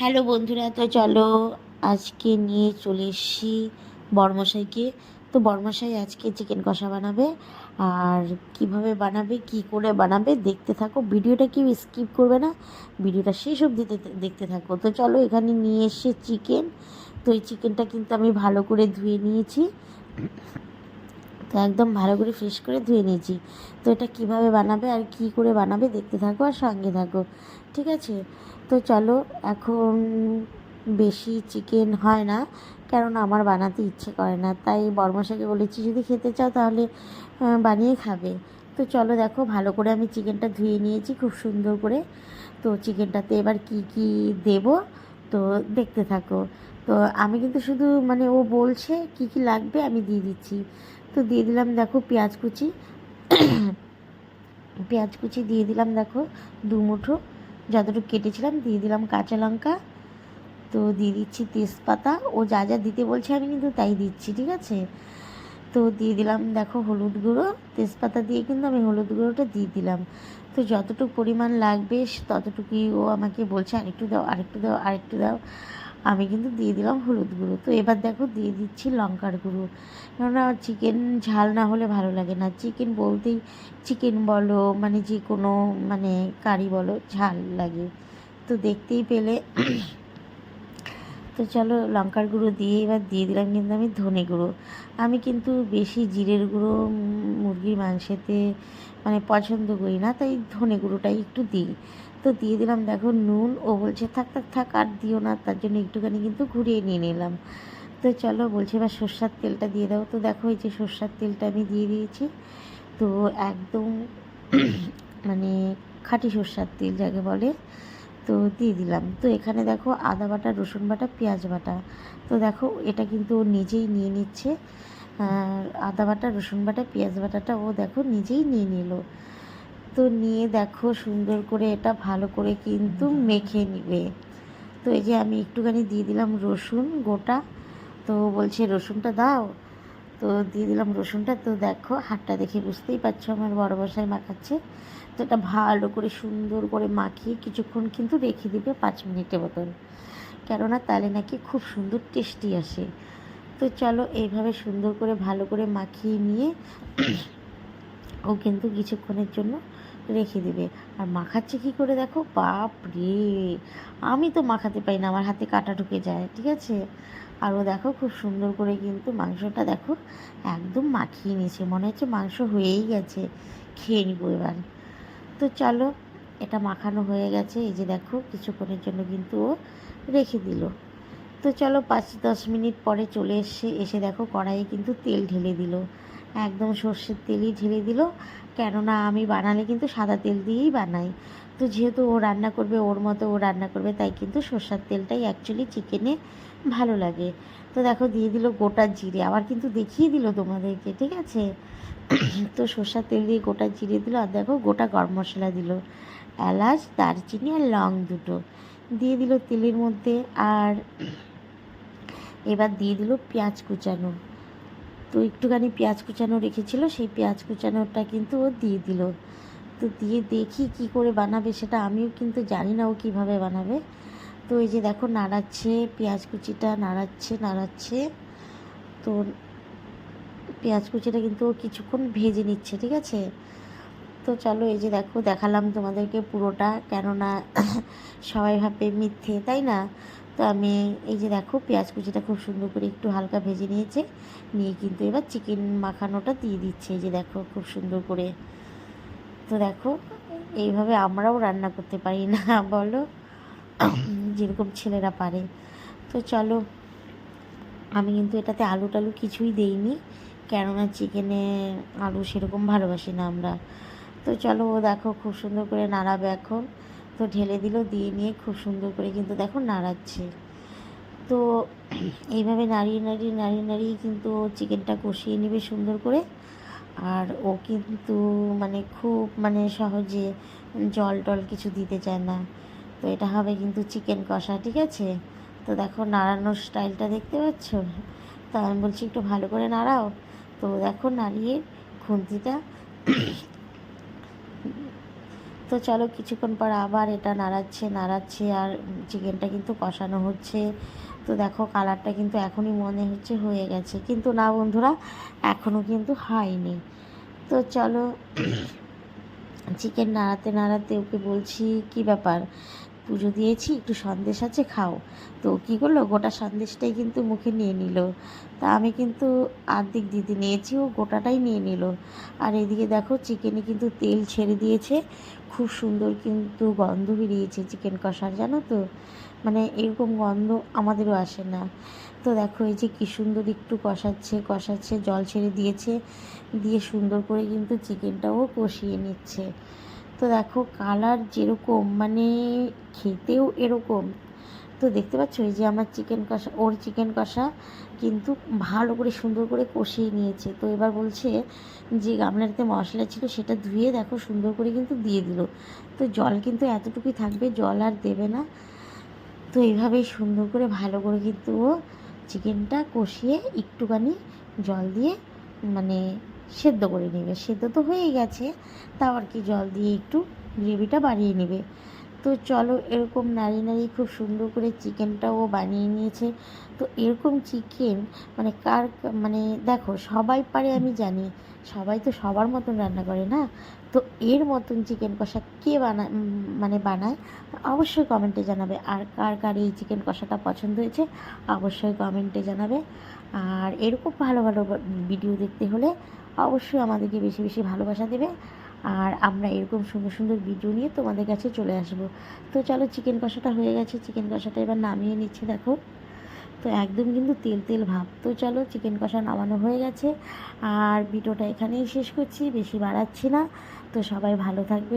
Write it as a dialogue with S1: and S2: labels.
S1: Hello বন্ধুরা, তো চলো আজকে নিয়ে চলে এসেছি বড়মশাইকে। তো বড়মশাই আজকে চিকেন কষা বানাবে। আর কিভাবে বানাবে, কি করে বানাবে দেখতে থাকো। ভিডিওটা কেউ স্কিপ করবে না, ভিডিওটা শেষ অবধি দেখতে থাকো। তো চলো, এখানে নিয়ে এসে চিকেন। তো এই চিকেনটা কিন্তু আমি ভালো করে ধুয়ে নিয়েছি। তো একদম ভালো করে ফ্রেশ করে ধুয়ে নিয়েছি। তো এটা কিভাবে বানাবে আর কি করে বানাবে দেখতে থাকো আর সঙ্গে থাকো, ঠিক আছে? তো চলো, এখন বেশি চিকেন হয় না, কারণ আমার বানাতে ইচ্ছে করে না। তাই বড়মশাইকে বলেছি যদি খেতে চাও তাহলে বানিয়ে খাবে। তো চলো দেখো, ভালো করে আমি চিকেনটা ধুয়ে নিয়েছি খুব সুন্দর করে। তো চিকেনটাতে এবার কি কি দেব, তো দেখতে থাকো। তো আমি কিন্তু শুধু ও বলছে কি কি লাগবে আমি দিয়ে দিচ্ছি। তো দিয়ে দিলাম দেখো পেঁয়াজ কুচি। পেঁয়াজ কুচি দিয়ে দিলাম দেখো 2 মুঠো, যতটুকু কেটেছিলাম দিয়ে দিলাম কাঁচা লঙ্কা। তো দিয়ে দিচ্ছি তেজপাতা। ও যা যা দিতে বলছে আমি কিন্তু তাই দিচ্ছি, ঠিক আছে? তো দিয়ে দিলাম দেখো হলুদ গুঁড়ো। তেজপাতা দিয়ে কিন্তু আমি হলুদ গুঁড়োটা দিয়ে দিলাম। তো যতটুকু পরিমাণ লাগবে ততটুকুই ও আমাকে বলছে আরেকটু দাও, আরেকটু দাও, আরেকটু দাও। আমি কিন্তু দিয়ে দিলাম হলুদ গুঁড়ো। তো এবার দেখো দিয়ে দিচ্ছি লঙ্কার গুঁড়ো, কেননা চিকেন ঝাল না হলে ভালো লাগে না। চিকেন বলতেই চিকেন বলো যে কোনো কারি বলো, ঝাল লাগে। তো দেখতেই পেলে। তো চলো, লঙ্কার গুঁড়ো দিয়ে এবার দিয়ে দিলাম কিন্তু আমি ধনে গুঁড়ো। আমি কিন্তু বেশি জিরের গুঁড়ো মুরগির মাংসেতে পছন্দ করি না, তাই ধনে গুঁড়োটাই একটু দিই। তো দিয়ে দিলাম দেখো নুন। ও বলছে থাক থাক থাক আর দিও না, তার জন্য একটুখানি কিন্তু ঘুরিয়ে নিয়ে নিলাম। তো চলো, বলছে এবার সর্ষার তেলটা দিয়ে দাও। তো দেখো এই যে সর্ষার তেলটা আমি দিয়ে দিয়েছি। তো একদম মানে খাঁটি সর্ষার তেল যাকে বলে, তো দিয়ে দিলাম। তো এখানে দেখো আদা বাটা, রসুন বাটা, পেঁয়াজ বাটা। তো দেখো এটা কিন্তু ও নিজেই নিয়ে নিচ্ছে। আদা বাটা, রসুন বাটা, পেঁয়াজ বাটাটা ও দেখো নিজেই নিয়ে নিল। তো নিয়ে দেখো সুন্দর করে এটা ভালো করে কিন্তু মেখে নিবে। তো এই যে আমি একটুখানি দিয়ে দিলাম রসুন গোটা। তো বলছে রসুনটা দাও। তো দিয়ে দিলাম রসুনটা। তো দেখো হাতটা দেখে বুঝতেই পারছো আমার বড় মশাই মাখাচ্ছে। তো এটা ভালো করে সুন্দর করে মাখিয়ে কিছুক্ষণ কিন্তু রেখে দিবে, 5 মিনিটের মতন, কেননা তাহলে নাকি খুব সুন্দর টেস্টি আসে। তো চলো, এইভাবে সুন্দর করে ভালো করে মাখিয়ে নিয়ে ও কিন্তু কিছুক্ষণের জন্য রেখে দিবে। আর মাখাচ্ছে কী করে দেখো, বাপ রে, আমি তো মাখাতে পারি না, আমার হাতে কাঁটা ঢুকে যায়, ঠিক আছে? আর ও দেখো খুব সুন্দর করে কিন্তু মাংসটা দেখো একদম মাখিয়ে নিয়েছে, মনে হচ্ছে মাংস হয়েই গেছে, খেয়ে নিবো এবার। তো চলো, এটা মাখানো হয়ে গেছে। এই যে দেখো কিছুক্ষণের জন্য কিন্তু ও রেখে দিল। তো চলো 5-10 মিনিট পরে চলে এসে দেখো কড়াইয়ে কিন্তু তেল ঢেলে দিল, একদম সর্ষের তেলই ঢেলে দিল। কেননা আমি বানালে কিন্তু সাদা তেল দিয়েই বানাই। তো যেহেতু ও রান্না করবে, ওর মতো ও রান্না করবে, তাই কিন্তু সর্ষের তেলটাই অ্যাকচুয়ালি চিকেনে ভালো লাগে। তো দেখো দিয়ে দিল গোটা জিরে, আবার কিন্তু দেখিয়ে দিল তোমাদেরকে, ঠিক আছে? তো সর্ষের তেল দিয়ে গোটা জিরে দিল, আর দেখো গোটা গরম মশলা দিল, এলাচ, দারচিনি আর লং দুটো দিয়ে দিল তেলের মধ্যে। আর এবার দিয়ে দিল পেঁয়াজ কুচানো। তো একটুখানি পেঁয়াজ কুচানো রেখেছিল, সেই পেঁয়াজ কুচানোটা কিন্তু ও দিয়ে দিল। তো দিয়ে দেখি কি করে বানাবে, সেটা আমিও কিন্তু জানি না ও কীভাবে বানাবে। তো এই যে দেখো নাড়াচ্ছে, পেঁয়াজ কুচিটা নাড়াচ্ছে নাড়াচ্ছে। তো পেঁয়াজ কুচিটা কিন্তু ও কিছুক্ষণ ভেজে নিচ্ছে, ঠিক আছে? তো চলো, এই যে দেখো দেখালাম তোমাদেরকে পুরোটা, কেননা সবাই ভাবে মিথ্যে, তাই না? তো আমি এই যে দেখো পেঁয়াজ কুচিটা খুব সুন্দর করে একটু হালকা ভেজে নিয়েছে, নিয়ে কিন্তু এবার চিকেন মাখানোটা দিয়ে দিচ্ছে, এই যে দেখো খুব সুন্দর করে। তো দেখো এইভাবে আমরাও রান্না করতে পারি না বলো, যেরকম ছেলেরা পারে। তো চলো, আমি কিন্তু এটাতে আলু টালু কিছুই দেইনি, কেননা চিকেনে আলু সেরকম ভালোবাসি না আমরা। তো চলো, ও দেখো খুব সুন্দর করে নাড়াবে এখন। তো ঢেলে দিল, দিয়ে নিয়ে খুব সুন্দর করে কিন্তু দেখো নাড়াচ্ছে। তো এইভাবে নাড়িয়ে নাড়িয়ে নাড়িয়ে নাড়িয়ে কিন্তু ও চিকেনটা কষিয়ে নেবে সুন্দর করে। আর ও কিন্তু খুব সহজে জল টল কিছু দিতে চায় না। তো এটা হবে কিন্তু চিকেন কষা, ঠিক আছে? তো দেখো নাড়ানোর স্টাইলটা দেখতে পাচ্ছ? তো আমি বলছি একটু ভালো করে নাড়াও। তো দেখো নাড়িয়ে খুন্তিটা তো চলো কিছুক্ষণ পর আবার এটা নাড়াচ্ছে নাড়াচ্ছে আর চিকেনটা কিন্তু কষানো হচ্ছে। তো দেখো কালারটা কিন্তু এখনই মনে হচ্ছে হয়ে গেছে, কিন্তু না বন্ধুরা, এখনও কিন্তু হয়নি। তো চলো চিকেন নাড়াতে নাড়াতে ওকে বলছি, কী ব্যাপার, পুজো দিয়েছি, একটু সন্দেশ আছে, খাও। তো কী করলো, গোটা সন্দেশটাই কিন্তু মুখে নিয়ে নিল। তা আমি কিন্তু আর্ধেক দিতে নিয়েছি, ও গোটাটাই নিয়ে নিল। আর এদিকে দেখো চিকেনে কিন্তু তেল ছেড়ে দিয়েছে, খুব সুন্দর কিন্তু গন্ধ বেরিয়েছে চিকেন কষার, জানো তো, মানে এরকম গন্ধ আমাদেরও আসে না। তো দেখো এই যে কী সুন্দর একটু কষাচ্ছে কষাচ্ছে, জল ছেড়ে দিয়েছে, দিয়ে সুন্দর করে কিন্তু চিকেনটাও কষিয়ে নিচ্ছে। তো দেখো কালার যেরকম, মানে খেতেও এরকম। তো দেখতে পাচ্ছ এই যে আমার চিকেন কষা, ওর চিকেন কষা কিন্তু ভালো করে সুন্দর করে কষিয়ে নিয়েছে। তো এবার বলছে যে গামলাতে মশলা ছিল সেটা ধুয়ে দেখো সুন্দর করে কিন্তু দিয়ে দিল। তো জল কিন্তু এতটুকুই থাকবে, জল আর দেবে না। তো এইভাবেই সুন্দর করে ভালো করে কিন্তু ও চিকেনটা কষিয়ে একটুখানি জল দিয়ে মানে সেদ্ধ করে নেবে। সেদ্ধ তো হয়েই গেছে, তাও আর কি জল দিয়ে একটু গ্রেভিটা বাড়িয়ে নেবে। তো চলো এরকম নাড়িয়ে নাড়িয়ে খুব সুন্দর করে চিকেনটাও বানিয়ে নিয়েছে। তো এরকম চিকেন মানে মানে দেখো সবাই পারে আমি জানি, সবাই তো সবার মতন রান্না করে না। তো এর মতন চিকেন কষা কে মানে বানায় অবশ্যই কমেন্টে জানাবে। আর কার কার এই চিকেন কষাটা পছন্দ হয়েছে অবশ্যই কমেন্টে জানাবে। আর এরকম ভালো ভালো ভিডিও দেখতে হলে অবশ্যই আমাদেরকে বেশি বেশি ভালোবাসা দেবে। আর আমরা এরকম সুন্দর সুন্দর ভিডিও নিয়ে তোমাদের কাছে চলে আসব। তো চলো চিকেন কষাটা হয়ে গেছে, চিকেন কষাটা এবার নামিয়ে নিচ্ছি দেখো। তো একদম কিন্তু তেল তেল ভাব। তো চলো চিকেন কষা নামানো হয়ে গেছে, আর ভিডিওটা এখানেই শেষ করছি, বেশি বাড়াচ্ছি না। তো সবাই ভালো থাকবে।